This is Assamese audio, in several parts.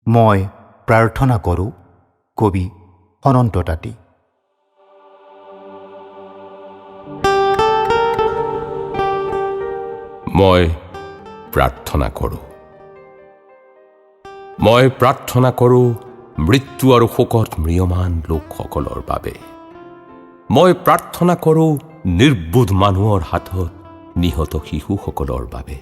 মই প্ৰাৰ্থনা কৰোঁ। কবি অনন্ত তাঁতী। মই প্ৰাৰ্থনা কৰোঁ। মই প্ৰাৰ্থনা কৰোঁ মৃত্যু আৰু শোকত ম্ৰিয়মান লোকসকলৰ বাবে। মই প্ৰাৰ্থনা কৰোঁ নিৰ্বোধ মানুহৰ হাতত নিহত শিশুসকলৰ বাবে।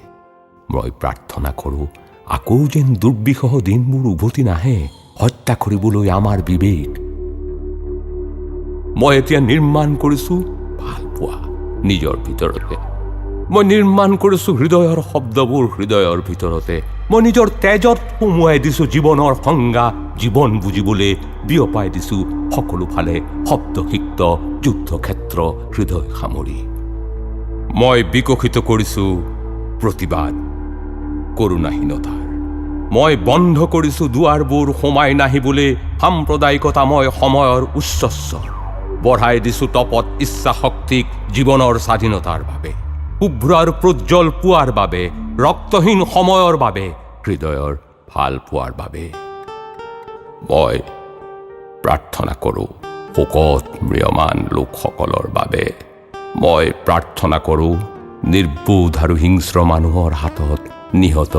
মই প্ৰাৰ্থনা কৰোঁ আকৌ যেন দুৰ্বিষহ দিনবোৰ উভতি নাহে হত্যা কৰিবলৈ আমাৰ বিবেক। মই এতিয়া নিৰ্মাণ কৰিছোঁ ভাল পোৱা নিজৰ ভিতৰতে। মই নিৰ্মাণ কৰিছোঁ হৃদয়ৰ শব্দবোৰ হৃদয়ৰ ভিতৰতে। মই নিজৰ তেজত সুমুৱাই দিছোঁ জীৱনৰ সংজ্ঞা। জীৱন বুজিবলৈ বিয়পাই দিছোঁ সকলোফালে শব্দসিক্ত যুদ্ধক্ষেত্ৰ হৃদয় সামৰি। মই বিকশিত কৰিছোঁ প্ৰতিবাদ কৰোণাহীনতাৰ। মই বন্ধ কৰিছোঁ দুৱাৰবোৰ সোমাই নাহিবলৈ সাম্প্ৰদায়িকতাময় সময়ৰ উচ্চস্বৰ। বঢ়াই দিছোঁ তপত ইচ্ছা শক্তিক জীৱনৰ স্বাধীনতাৰ বাবে, শুভ্ৰ আৰু প্ৰজ্জ্বল পোৱাৰ বাবে, ৰক্তহীন সময়ৰ বাবে, হৃদয়ৰ ভাল পোৱাৰ বাবে। মই প্ৰাৰ্থনা কৰোঁ শোকত ম্ৰিয়মান লোকসকলৰ বাবে। মই প্ৰাৰ্থনা কৰোঁ নিৰ্বোধ আৰু হিংস্ৰ মানুহৰ হাতত নিহত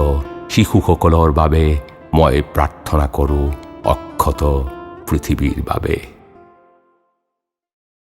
শিশুসকলৰ বাবে। মই প্ৰাৰ্থনা কৰোঁ অক্ষত পৃথিৱীৰ বাবে।